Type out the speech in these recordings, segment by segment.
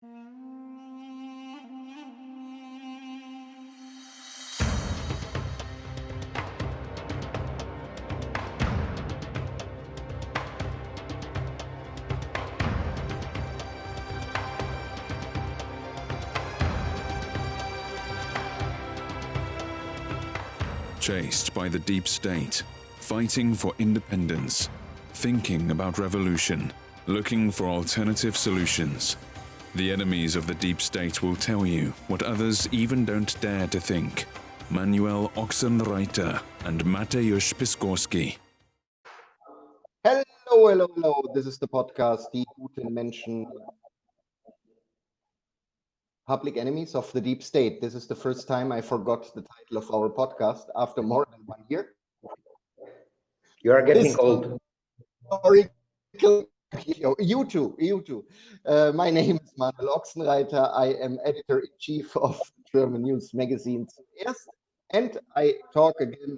Chased by the deep state, fighting for independence, thinking about revolution, looking for alternative solutions. The enemies of the deep state will tell you what others even don't dare to think. Manuel Ochsenreiter and Mateusz Piskorski. Hello. This is the podcast, DieGutenMenschen, Public Enemies of the Deep State. This is the first time I forgot the title of our podcast after more than 1 year. You are getting old. You too. My name is Manuel Ochsenreiter. I am editor-in-chief of German news magazine Zuerst, and I talk again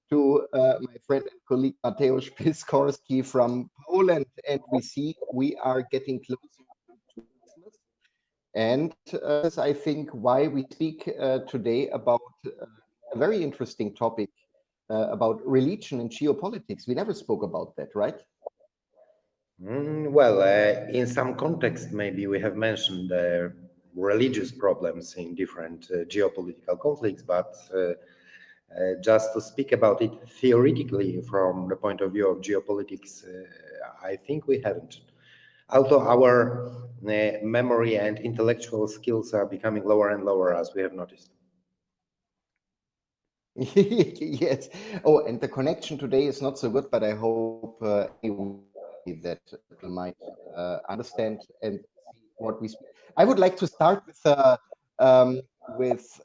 to my friend and colleague Mateusz Piskorski from Poland, and we are getting closer to Christmas. And I think why we speak today about a very interesting topic about religion and geopolitics. We never spoke about that, right? In some context, maybe we have mentioned religious problems in different geopolitical conflicts, but just to speak about it theoretically from the point of view of geopolitics, I think we haven't. Although our memory and intellectual skills are becoming lower and lower, as we have noticed. Yes. Oh, and the connection today is not so good, but I hope that people might understand and see what we speak. I would like to start with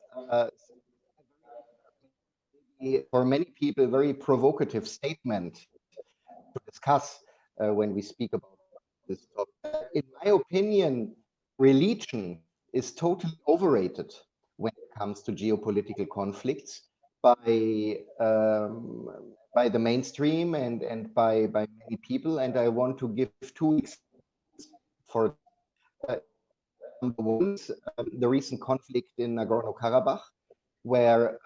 for many people, a very provocative statement to discuss when we speak about this topic. In my opinion, religion is totally overrated when it comes to geopolitical conflicts by the mainstream and by many people. And I want to give two examples for number one, the recent conflict in Nagorno-Karabakh, where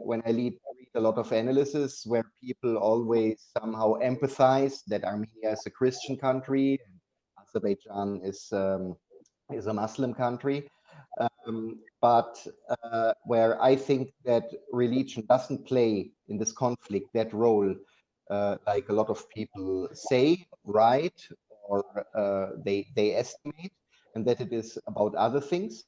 when I read a lot of analysis where people always somehow empathize that Armenia is a Christian country and Azerbaijan is a Muslim country, but where I think that religion doesn't play in this conflict that role, like a lot of people say, right, or they estimate, and that it is about other things.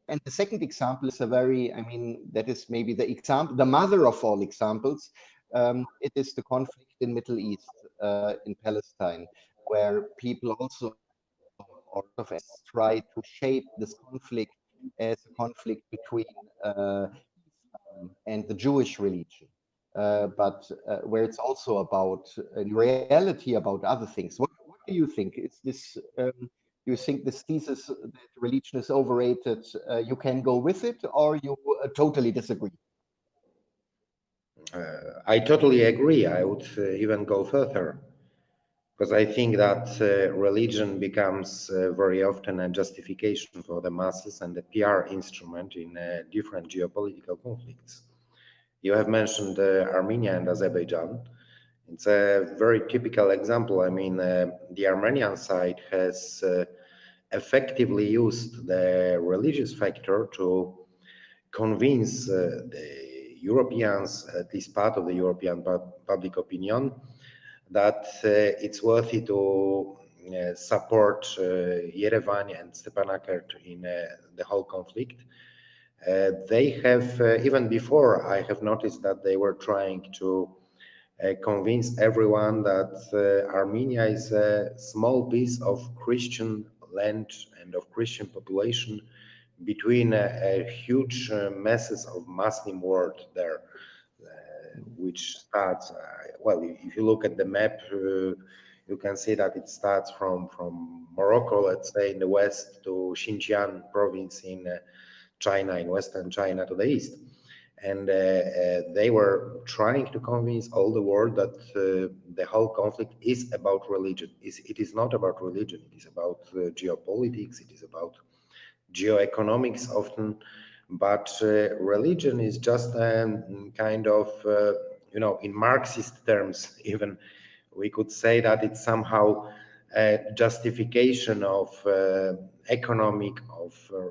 And the second example is that is maybe the mother of all examples. It is the conflict in Middle East, in Palestine, where people also try to shape this conflict as a conflict between Islam and the Jewish religion, but where it's also about, in reality, about other things. What do you think? Is this? You think this thesis that religion is overrated, you can go with it, or you totally disagree? I totally agree. I would even go further, because I think that religion becomes very often a justification for the masses and a PR instrument in different geopolitical conflicts. You have mentioned Armenia and Azerbaijan. It's a very typical example. The Armenian side has effectively used the religious factor to convince the Europeans, at least part of the European public opinion, that it's worthy to support Yerevan and Stepanakert in the whole conflict. They have, even before, I have noticed that they were trying to convince everyone that Armenia is a small piece of Christian land and of Christian population between a huge masses of Muslim world there, which starts, if you look at the map, you can see that it starts from Morocco, let's say, in the west, to Xinjiang province in China, in western China to the east. and they were trying to convince all the world that the whole conflict is about religion. It is not about religion. It is about geopolitics. It is about geoeconomics often, but religion is just a kind of, in Marxist terms, even we could say that it's somehow a justification of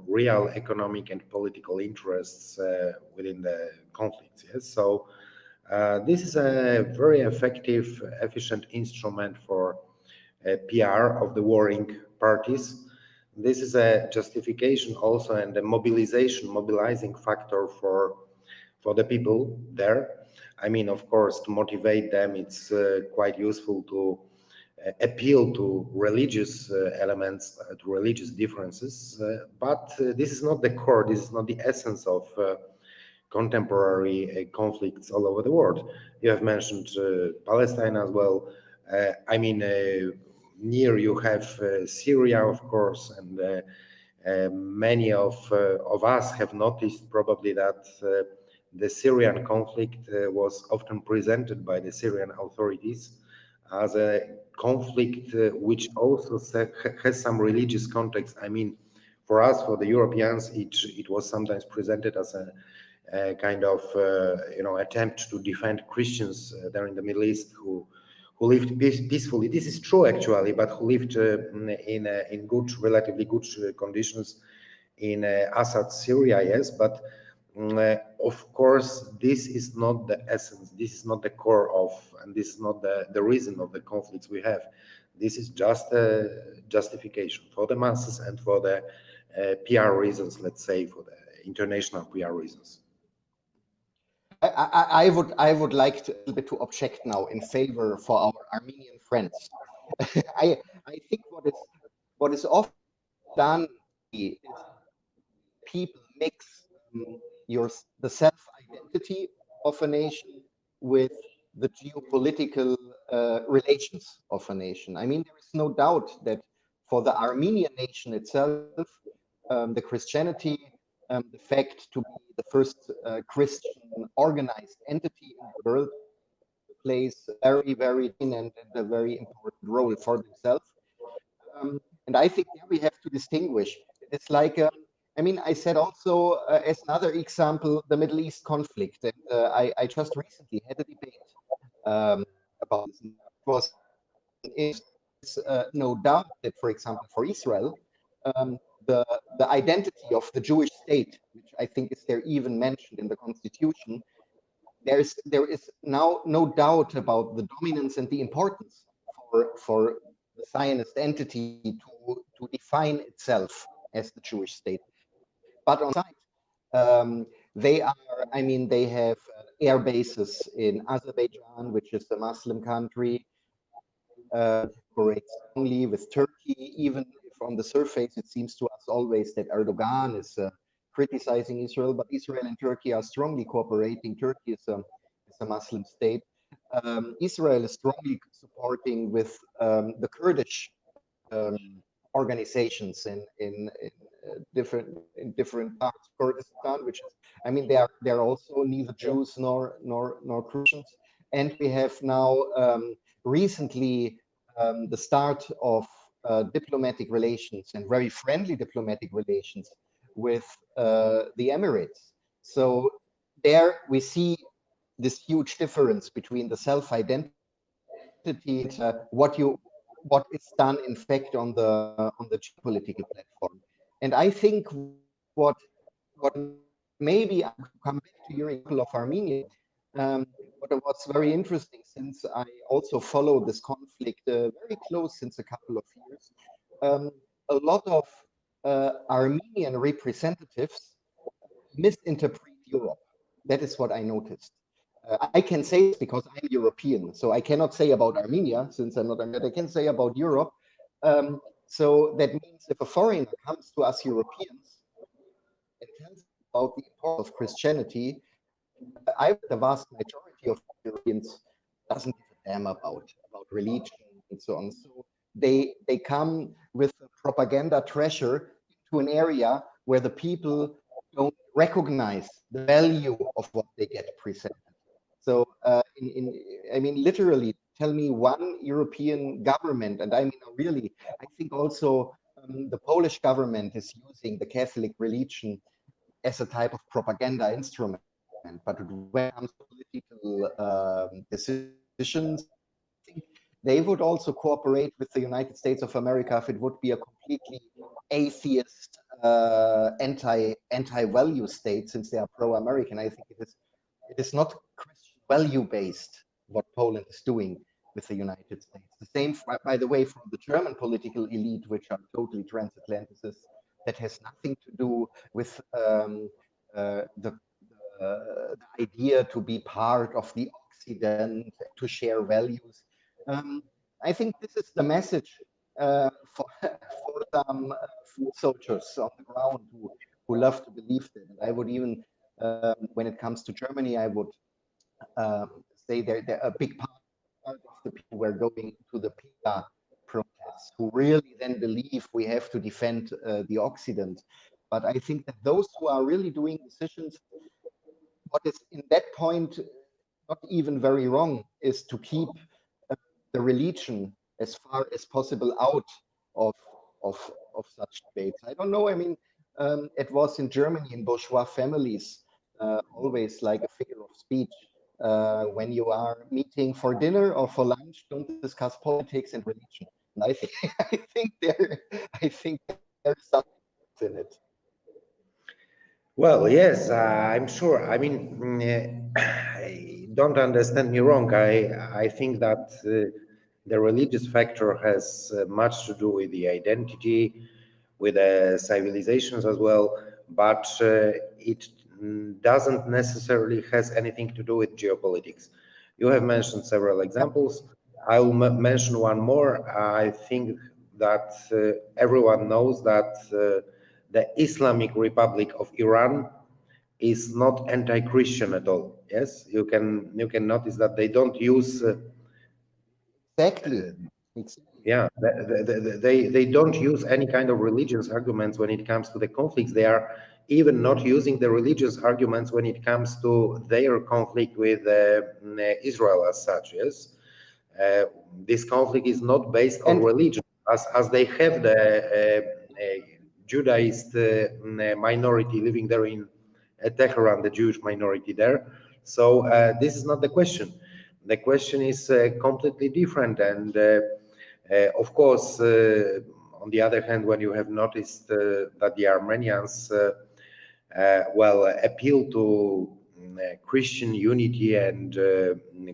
real economic and political interests within the conflicts. Yes, so this is a very effective, efficient instrument for PR of the warring parties. This is a justification also and a mobilizing factor for the people there. I mean, of course, to motivate them, it's quite useful to appeal to religious elements, to religious differences, but this is not the core, this is not the essence of contemporary conflicts all over the world. You have mentioned Palestine as well. I mean, near you have Syria, of course, and many of us have noticed probably that the Syrian conflict was often presented by the Syrian authorities as a conflict which also has some religious context. I mean, for us, for the Europeans, it was sometimes presented as a kind of attempt to defend Christians there in the Middle East who lived peacefully. This is true actually, but who lived in good, relatively good conditions in Assad Syria, yes, but of course, this is not the essence, this is not the core of, and this is not the reason of the conflicts we have. This is just a justification for the masses and for the PR reasons, let's say, for the international PR reasons. I would like to, a little bit to object now in favor for our Armenian friends. I think what is often done is people mix the self-identity of a nation with the geopolitical relations of a nation. I mean, there is no doubt that for the Armenian nation itself, the Christianity, the fact to be the first Christian organized entity in the world, plays very, very and a very important role for themselves. And I think there we have to distinguish. It's like, I mean, I said also as another example, the Middle East conflict. And I just recently had a debate about this. It was no doubt that, for example, for Israel, the identity of the Jewish state, which I think is there even mentioned in the constitution, there is now no doubt about the dominance and the importance for the Zionist entity to define itself as the Jewish state. But on the side, they are, I mean, they have air bases in Azerbaijan, which is a Muslim country, cooperates strongly with Turkey, even if on the surface it seems to us always that Erdogan is criticizing Israel, but Israel and Turkey are strongly cooperating. Turkey is a Muslim state. Israel is strongly supporting with the Kurdish organizations in different parts of Kurdistan, which is, I mean, they are also neither Jews nor Christians. And we have now recently the start of diplomatic relations and very friendly diplomatic relations with the Emirates. So there we see this huge difference between the self-identity and what is done in fact on the geopolitical platform. And I think what maybe I come back to your example of Armenia. What was very interesting, since I also follow this conflict very close since a couple of years, a lot of Armenian representatives misinterpret Europe. That is what I noticed. I can say this because I'm European, so I cannot say about Armenia since I'm not Armenian. I can say about Europe. So that means if a foreigner comes to us Europeans and tells about the importance of Christianity, the vast majority of Europeans doesn't give a damn about religion and so on. So they come with a propaganda treasure to an area where the people don't recognize the value of what they get presented. So, I mean, literally, tell me one European government, and I mean, really, I think also the Polish government is using the Catholic religion as a type of propaganda instrument. But when it comes to political decisions, I think they would also cooperate with the United States of America if it would be a completely atheist, anti-value state, since they are pro-American. I think it is not Christian value-based what Poland is doing with the United States. The same, by the way, from the German political elite, which are totally transatlanticists, that has nothing to do with the idea to be part of the Occident, to share values. I think this is the message for some foot soldiers on the ground who love to believe that. And I would even, when it comes to Germany, I would say they're a big part of the people who are going to the PIA protests, who really then believe we have to defend the Occident. But I think that those who are really doing decisions, what is in that point not even very wrong is to keep the religion as far as possible out of such debates. I don't know. I mean, it was in Germany in bourgeois families always like a figure of speech. When you are meeting for dinner or for lunch, don't discuss politics and religion. And I think I think there's something in it. Well, yes, I'm sure. I mean, don't understand me wrong. I think that the religious factor has much to do with the identity, with civilizations as well, but it doesn't necessarily has anything to do with geopolitics. You have mentioned several examples. I will mention one more. I think that everyone knows that the Islamic Republic of Iran is not anti-Christian at all. Yes, you can notice that they don't use Exactly. yeah, they don't use any kind of religious arguments when it comes to the conflicts. They are even not using the religious arguments when it comes to their conflict with Israel as such. Yes, this conflict is not based on And religion, as they have the Judaist minority living there in Tehran, the Jewish minority there. So this is not the question. The question is completely different, and of course, on the other hand, when you have noticed that the Armenians well appeal to Christian unity and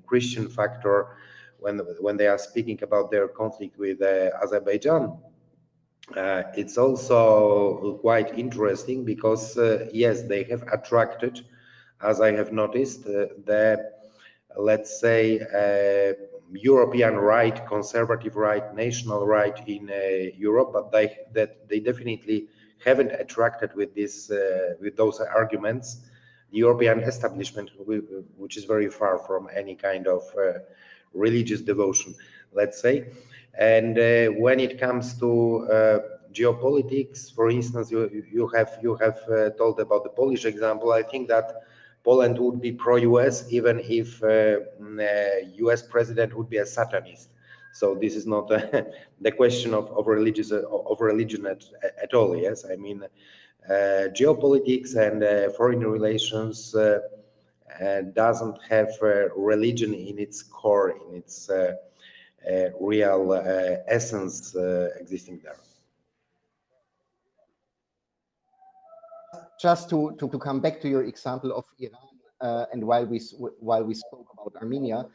Christian factor when they are speaking about their conflict with Azerbaijan, it's also quite interesting because yes, they have attracted, as I have noticed, the, let's say, European right, conservative right, national right in Europe, but they definitely haven't attracted with this with those arguments the European establishment, which is very far from any kind of religious devotion, let's say. And when it comes to geopolitics, for instance, you have told about the Polish example. I think that Poland would be pro-US even if US president would be a Satanist. So this is not the question of religion at all. Yes, I mean geopolitics and foreign relations doesn't have religion in its core, in its real essence existing there. just to come back to your example of Iran, and while we spoke about Armenia,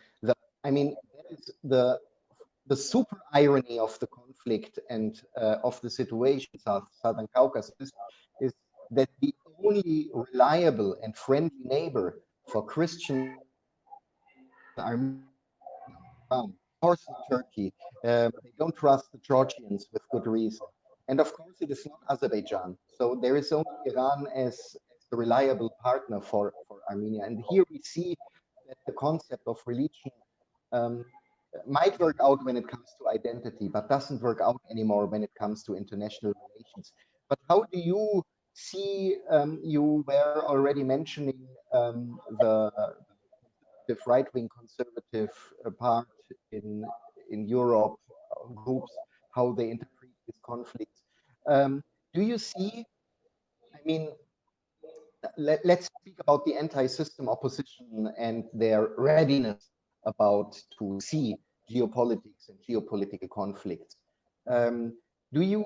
I mean, that is the super irony of the conflict and of the situation in Southern Caucasus is that the only reliable and friendly neighbor for Christian Armenia, of course, not Turkey. They don't trust the Georgians with good reason. And of course, it is not Azerbaijan. So there is only Iran as the reliable partner for Armenia. And here we see that the concept of religion um, might work out when it comes to identity, but doesn't work out anymore when it comes to international relations. But how do you see, you were already mentioning the right-wing conservative part in Europe, groups, how they interpret these conflicts. Do you see, I mean, let's speak about the anti-system opposition and their readiness about to see geopolitics and geopolitical conflicts. Do you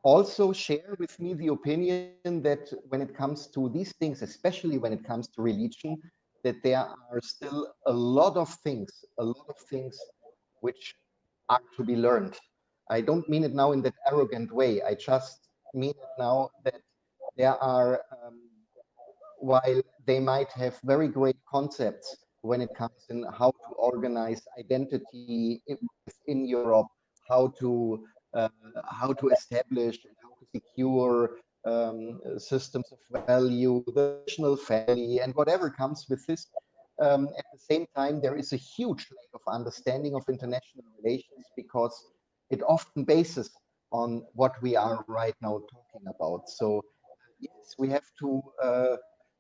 also share with me the opinion that when it comes to these things, especially when it comes to religion, that there are still a lot of things which are to be learned? I don't mean it now in that arrogant way. I just mean it now that there are, while they might have very great concepts when it comes in how to organize identity in Europe, how to establish and how to secure systems of value, the national family, and whatever comes with this. At the same time, there is a huge lack of understanding of international relations because it often bases on what we are right now talking about. So yes, we have to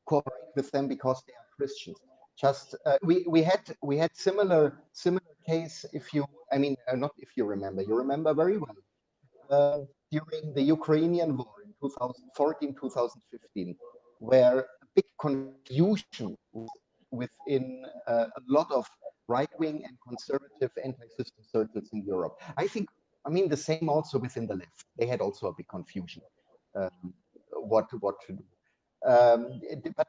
cooperate with them because they are Christians. Just we had similar case. If you, I mean, not if you remember very well during the Ukrainian war in 2014, 2015, where a big confusion was within a lot of right-wing and conservative anti-system circles in Europe. I mean, the same also within the left. They had also a big confusion what to do.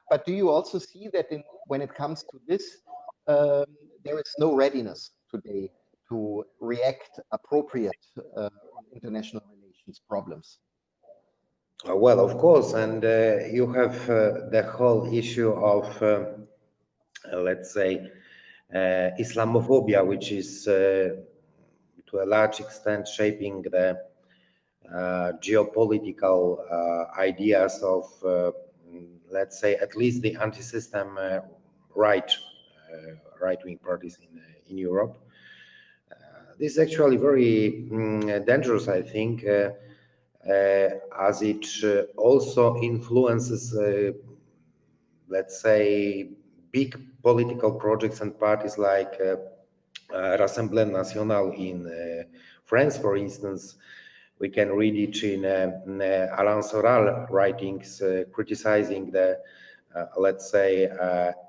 But do you also see that when it comes to this, there is no readiness today to react appropriate on international relations problems? Well, of course, and you have the whole issue of, let's say, Islamophobia, which is to a large extent shaping the geopolitical ideas of, let's say, at least the anti-system right-wing parties in Europe. This is actually very dangerous, I think, as it also influences, let's say, big political projects and parties like Rassemblement National in France, for instance. We can read it in Alain Soral writings criticizing the, let's say,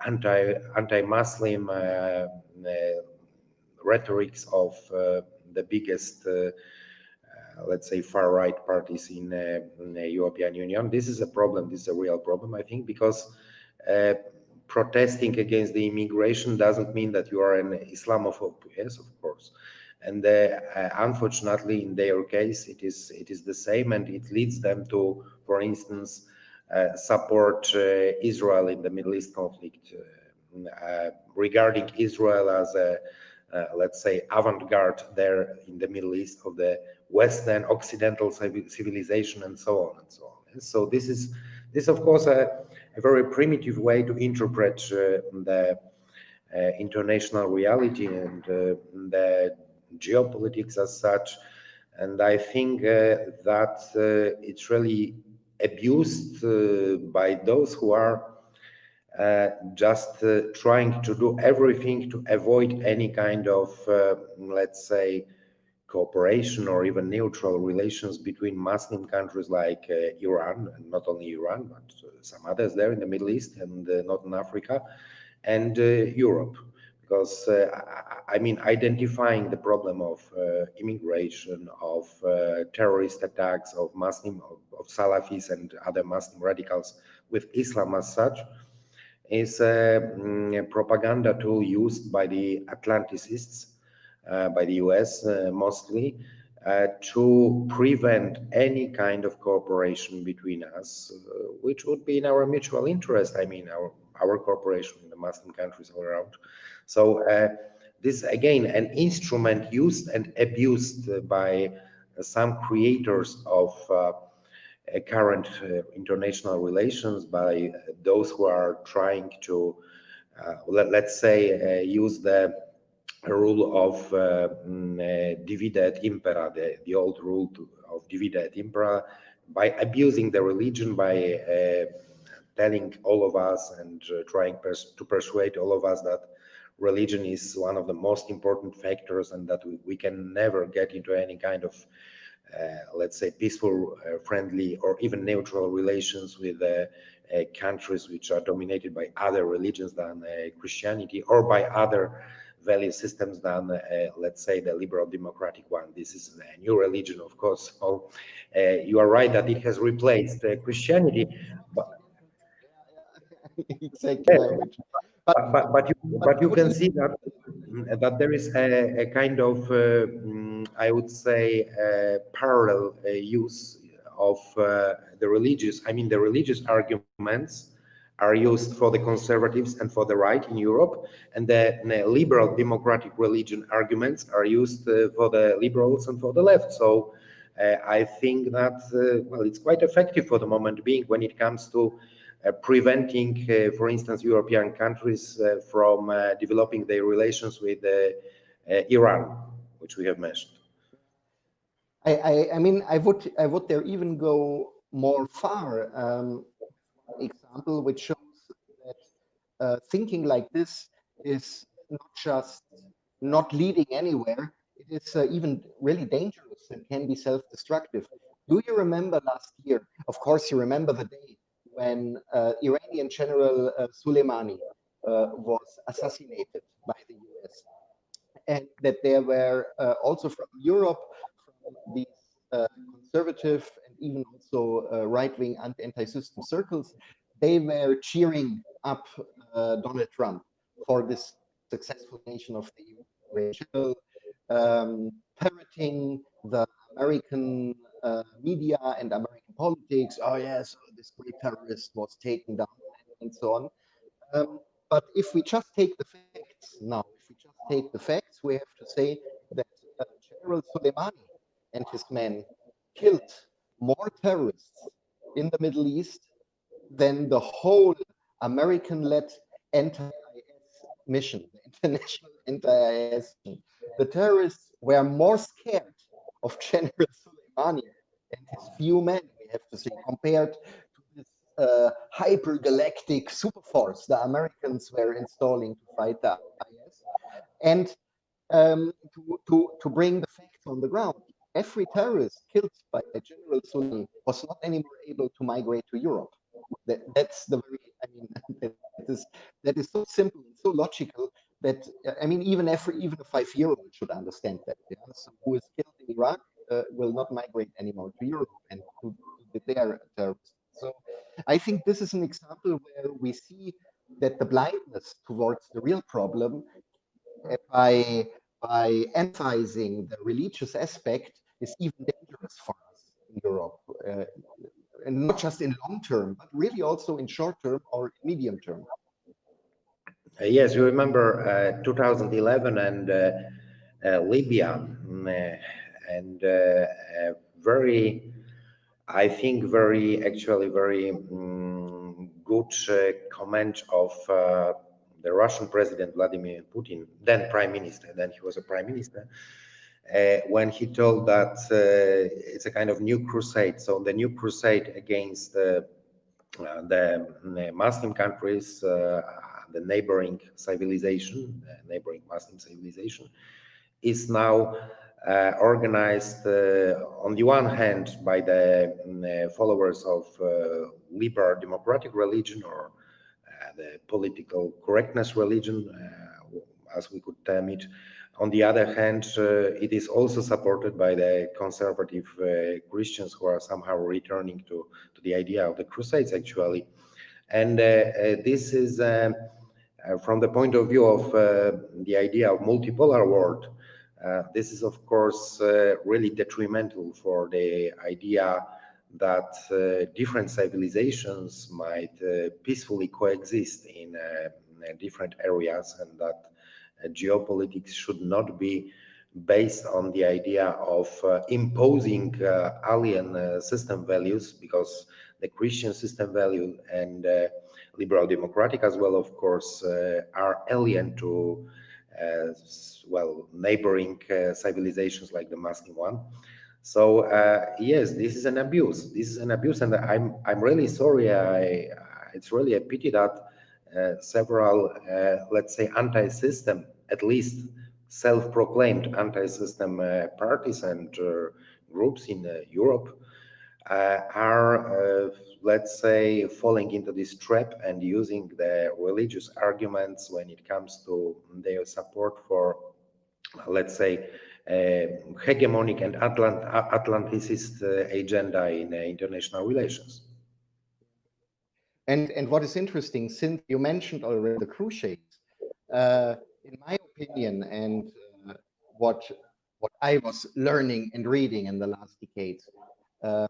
anti-Muslim rhetorics of the biggest, let's say, far-right parties in the European Union. This is a problem. This is a real problem, I think, because protesting against the immigration doesn't mean that you are an Islamophobe. Yes, of course. And unfortunately, in their case, it is the same, and it leads them to, for instance, support Israel in the Middle East conflict, regarding Israel as a, let's say, avant-garde there in the Middle East of the Western Occidental civilization, and so on and so on. And so this is, of course, a very primitive way to interpret the international reality and the geopolitics as such. And I think that it's really abused by those who are just trying to do everything to avoid any kind of, let's say, cooperation or even neutral relations between Muslim countries like Iran, and not only Iran, but some others there in the Middle East and Northern Africa, and Europe. Because, I mean, identifying the problem of immigration, of terrorist attacks, of of Salafis and other Muslim radicals with Islam as such, is a propaganda tool used by the Atlanticists, by the US mostly, to prevent any kind of cooperation between us, which would be in our mutual interest. I mean, our cooperation in the Muslim countries all around. So this is again an instrument used and abused by some creators of current international relations, by those who are trying to, let's say, use the rule of divide et impera, the old rule of divide et impera, by abusing the religion, by telling all of us and trying to persuade all of us that religion is one of the most important factors and that we can never get into any kind of let's say peaceful, friendly, or even neutral relations with countries which are dominated by other religions than Christianity, or by other value systems than, let's say, the liberal democratic one. This is a new religion, of course. So you are right that it has replaced Christianity, but exactly. but you can see that there is a kind of I would say parallel use of the religious. I mean, the religious arguments are used for the conservatives and for the right in Europe, and the liberal democratic religion arguments are used for the liberals and for the left. So I think that well, it's quite effective for the moment being when it comes to preventing, for instance, European countries from developing their relations with Iran, which we have mentioned. I mean, I would there even go more far. Example which shows that thinking like this is not just not leading anywhere, it is even really dangerous and can be self-destructive. Do you remember last year? Of course, you remember the day when Iranian General Soleimani was assassinated by the US, and that there were also from Europe, from these conservative and even also right-wing anti-system circles, they were cheering up Donald Trump for this successful nation of the Iranian, parroting the American media and American politics. Oh yes, this great terrorist was taken down and so on. But if we just take the facts now, if we just take the facts, we have to say that General Soleimani and his men killed more terrorists in the Middle East than the whole American-led anti-IS mission, the international anti-IS mission. The terrorists were more scared of General Soleimani and his few men, we have to say, compared to this hyper-galactic super force the Americans were installing to fight the IS. And to bring the facts on the ground, every terrorist killed by General Soleimani was not anymore able to migrate to Europe. That's the very, I mean, that is so simple and so logical that, I mean, even a 5-year-old should understand that. Yeah? So who is killed in Iraq will not migrate anymore to Europe and to their terrorists. So I think this is an example where we see that the blindness towards the real problem by emphasizing the religious aspect is even dangerous for us in Europe. And not just in long term, but really also in short term or medium term. Yes, you remember 2011 and Libya, and very, I think, actually very good comment of the Russian President Vladimir Putin, then Prime Minister, then he was a Prime Minister, when he told that it's a kind of new crusade. So the new crusade against the Muslim countries, the neighboring civilization, neighboring Muslim civilization, is now organized on the one hand by the followers of liberal democratic religion, or the political correctness religion, as we could term it. On the other hand, it is also supported by the conservative Christians who are somehow returning to the idea of the Crusades, actually. And this is, from the point of view of the idea of multipolar world, this is, of course, really detrimental for the idea that different civilizations might peacefully coexist in different areas, and that geopolitics should not be based on the idea of imposing alien system values, because the Christian system value and liberal democratic as well, of course, are alien to well, neighboring civilizations like the Muslim one. So yes, this is an abuse. This is an abuse, and I'm really sorry. It's really a pity that several, let's say, anti-system, at least self-proclaimed anti-system parties and groups in Europe are, let's say, falling into this trap and using the religious arguments when it comes to their support for, let's say, hegemonic and Atlanticist agenda in international relations. And what is interesting, since you mentioned already the Crusades, in my opinion, and what I was learning and reading in the last decades, uh,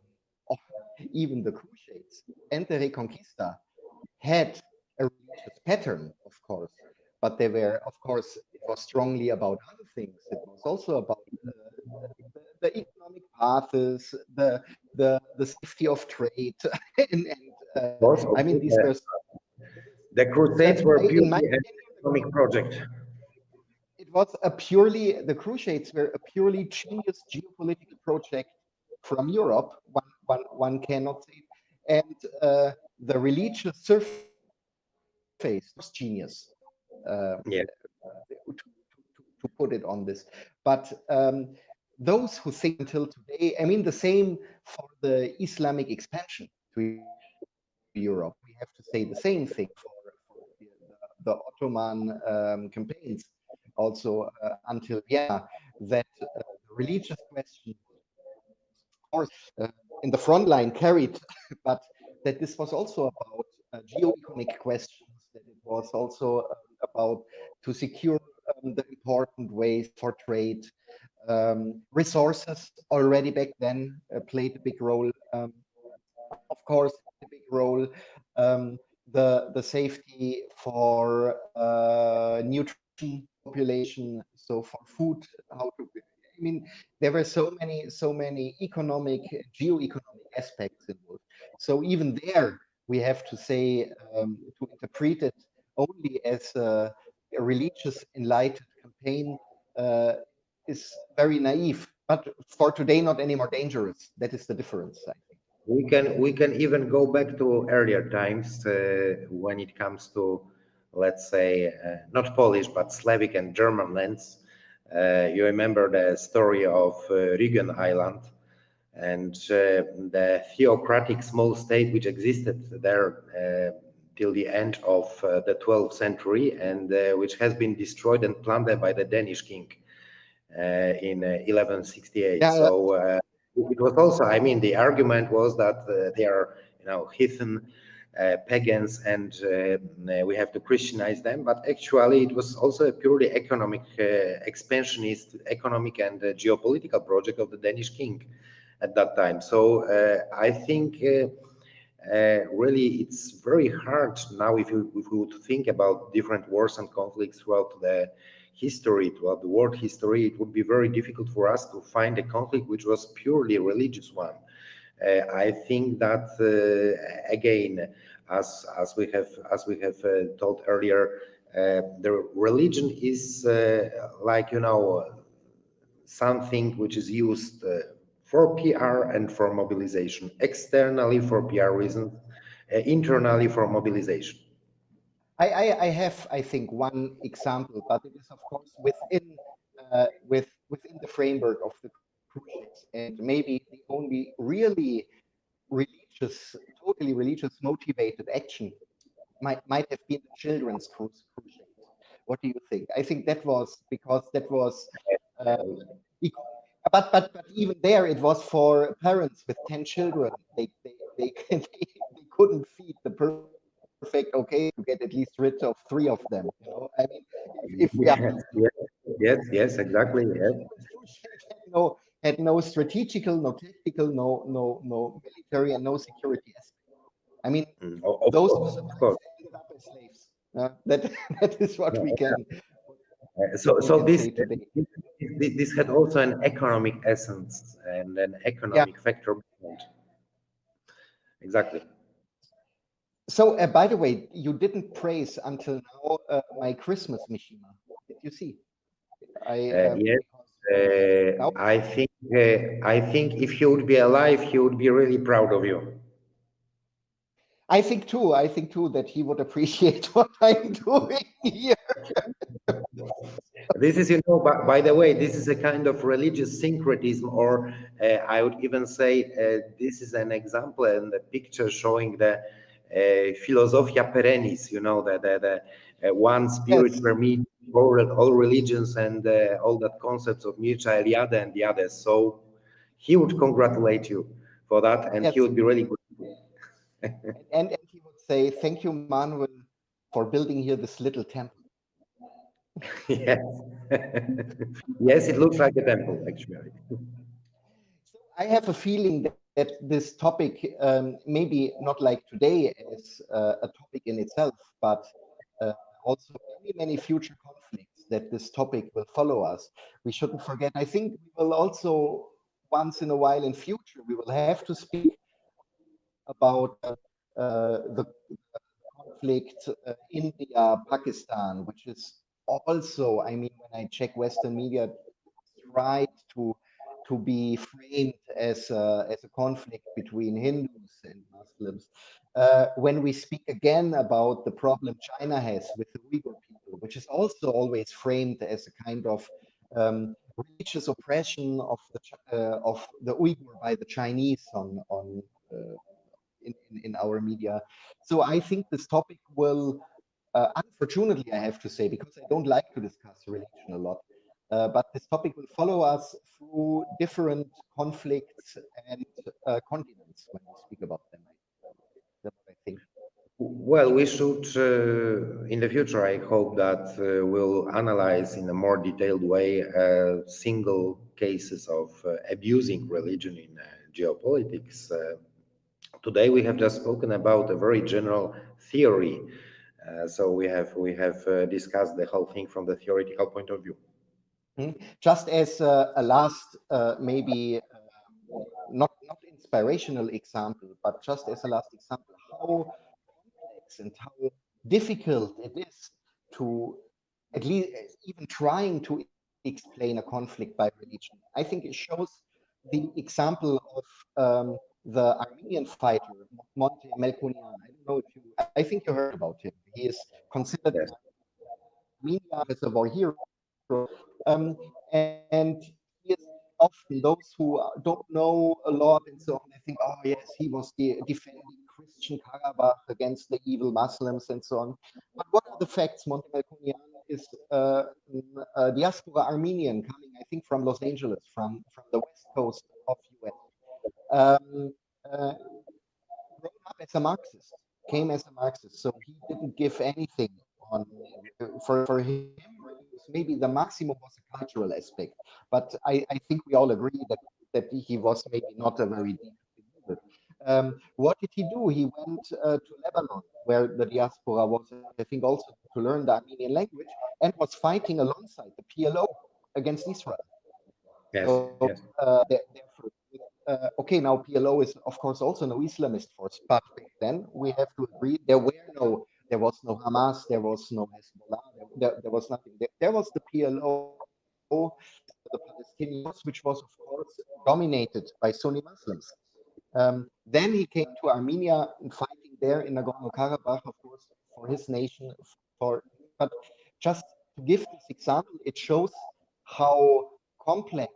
even the Crusades and the Reconquista had a religious pattern, of course, but they were, of course, it was strongly about other things. It was also about the economic paths, the safety of trade, and I mean these were the Crusades were in my purely an opinion, economic project. it was a purely the Crusades were a purely genius geopolitical project from Europe. One cannot say, and the religious surface was genius. Yeah. To put it on this, but those who think until today, I mean, the same for the Islamic expansion to Europe. We have to say the same thing for the Ottoman campaigns, also until Vienna, that the religious question, of course, in the front line carried, but that this was also about geo-economic questions, that it was also about to secure the important ways for trade. Resources already back then played a big role. Of course, a big role. The safety for nutrition population, so for food, how to. I mean, there were so many economic, geo-economic aspects involved. So even there, we have to say to interpret it only as a religious enlightened campaign is very naive. But for today, not any more dangerous. That is the difference, I think. We can even go back to earlier times when it comes to, let's say, not Polish but Slavic and German lands. You remember the story of Rügen Island and the theocratic small state which existed there till the end of the 12th century, and which has been destroyed and plundered by the Danish king in 1168. Yeah, So it was also, I mean, the argument was that they are, heathen pagans, and we have to Christianize them. But actually, it was also a purely economic, expansionist, economic and geopolitical project of the Danish king at that time. So I think really it's very hard now if you would think about different wars and conflicts throughout the history, throughout the world history. It would be very difficult for us to find a conflict which was purely religious one. I think that again, as we have told earlier, the religion is like something which is used for PR and for mobilization, externally for PR reasons, internally for mobilization. I have, I think, one example, but it is of course within the framework of the Crusades, and maybe the only really religious, totally religious motivated action might have been the children's crusade. What do you think? I think that was because that was, but even there it was for parents with 10 children. They couldn't feed the perfect okay to get at least rid of 3 of them. I mean, if we are Yes, exactly. Yes. had no strategical, no tactical, no military, and no security aspect. I mean, those who survived ended up as slaves. That is what we can. So say today. this had also an economic essence and an economic factor behind. Exactly. So, by the way, you didn't praise until now my Christmas Mishima. Did you see? Yes, I think I think if he would be alive, he would be really proud of you. I think too. I think too that he would appreciate what I'm doing here. This is, by the way, this is a kind of religious syncretism, or I would even say this is an example and a picture showing the philosophia perennis, the one spirit Yes, permeates all religions and all that concepts of mutual eliade and the others. So he would congratulate you for that, and he yes. would be really grateful. And he would say, "Thank you, Manuel, for building here this little temple." Yes. Yes, it looks like a temple, actually. So I have a feeling that this topic, maybe not like today as a topic in itself, but also many future conflicts that this topic will follow us. We shouldn't forget. I think we will also once in a while in future we will have to speak about the conflict India Pakistan, which is also, I mean, when I check Western media, tried to be framed as a conflict between Hindus and Muslims. When we speak again about the problem China has with the Uyghur people, which is also always framed as a kind of religious oppression of the Uyghur by the Chinese on in our media. So I think this topic will, unfortunately, I have to say, because I don't like to discuss religion a lot, but this topic will follow us through different conflicts and continents when we speak about them. That's what I think. Well, we should, in the future, I hope that we'll analyze in a more detailed way single cases of abusing religion in geopolitics. Today, we have just spoken about a very general theory. So we have discussed the whole thing from the theoretical point of view. Just as a last, maybe not inspirational example, but just as a last example, how complex and how difficult it is to at least even trying to explain a conflict by religion. I think it shows the example of the Armenian fighter Monte Melkonian. I don't know if you. I think you heard about him. He is considered Yes. Armenia as a war hero, and he is often those who don't know a lot and so on. They think, oh yes, he was defending Christian Karabakh against the evil Muslims and so on. But what are the facts? Monte Melkonian is a diaspora Armenian coming, I think, from Los Angeles, from the west coast of US. Um, uh, Grown up as a Marxist, came as a Marxist, so he didn't give anything on for him. Maybe the maximum was a cultural aspect, but I think we all agree that he was maybe not a very deep believer. What did he do? He went to Lebanon, where the diaspora was, I think, also to learn the Armenian language, and was fighting alongside the PLO against Israel. Yes. So Yes. therefore, okay, now PLO is of course also no Islamist force, but back then we have to agree there was no Hamas, there was no Hezbollah, there was nothing. There was the PLO, the Palestinian force, which was of course dominated by Sunni Muslims. Then he came to Armenia and fighting there in Nagorno-Karabakh, of course, for his nation. But just to give this example, it shows how complex,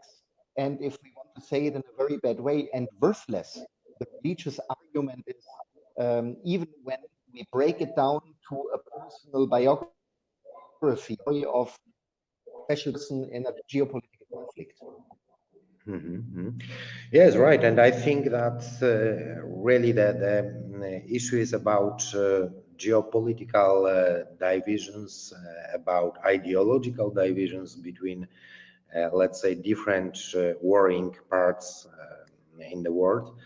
and if we want to say it in a very bad way, and worthless the religious argument is, even when we break it down to a personal biography of a special person in a geopolitical conflict. Yes, right. And I think that really the issue is about geopolitical divisions, about ideological divisions between, let's say, different warring parts in the world,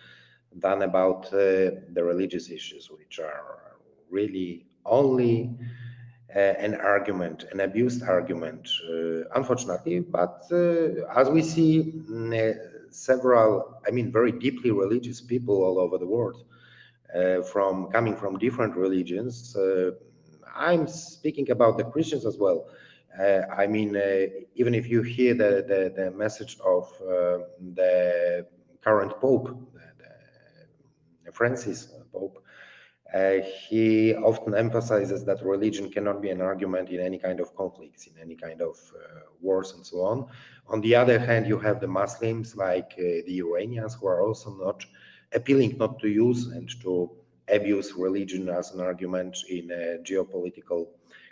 than about the religious issues, which are really only an argument, an abused argument, unfortunately. But as we see, several, I mean, very deeply religious people all over the world, from coming from different religions. I'm speaking about the Christians as well. I mean, even if you hear the message of the current Pope, Francis Pope, he often emphasizes that religion cannot be an argument in any kind of conflicts, in any kind of wars and so on. On the other hand, you have the Muslims like the Iranians who are also not appealing not to use and to abuse religion as an argument in geopolitical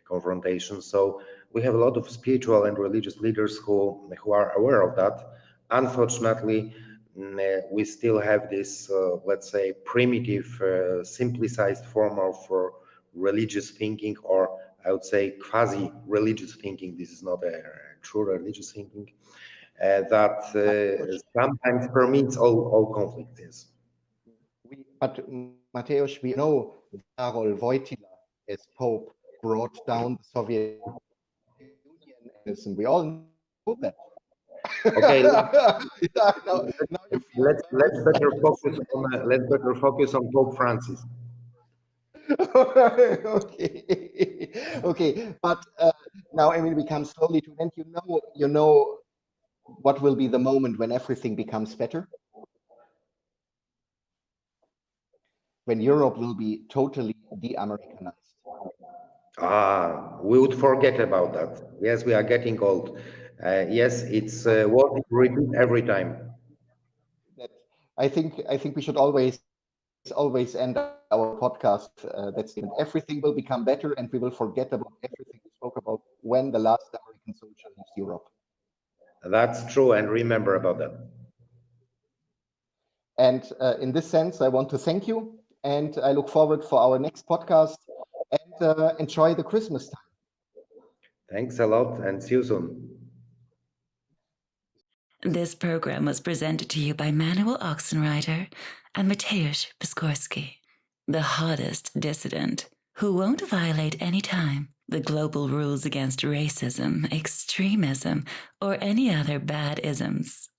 confrontation. So we have a lot of spiritual and religious leaders who are aware of that. Unfortunately, we still have this, let's say, primitive, simplicized form of religious thinking, or I would say quasi-religious thinking. This is not a true religious thinking that sometimes permits all conflicts. Yes. But Mateusz, we know Karol Wojtyla as Pope brought down the Soviet Union, and we all know that. Okay, now you feel let's better focus on Pope Francis. okay, okay, but now I mean we come slowly to end. You know what will be the moment when everything becomes better? When Europe will be totally de-Americanized. We would forget about that. Yes, we are getting old. Yes, it's what we repeat every time. That I think we should always end our podcast. That's it. Everything will become better, and we will forget about everything we spoke about when the last American soldier leaves Europe. That's true, and remember about that. And in this sense, I want to thank you, and I look forward for our next podcast. And enjoy the Christmas time. Thanks a lot, and see you soon. This program was presented to you by Manuel Ochsenreiter and Mateusz Piskorski, the hottest dissident who won't violate any time the global rules against racism, extremism, or any other bad isms.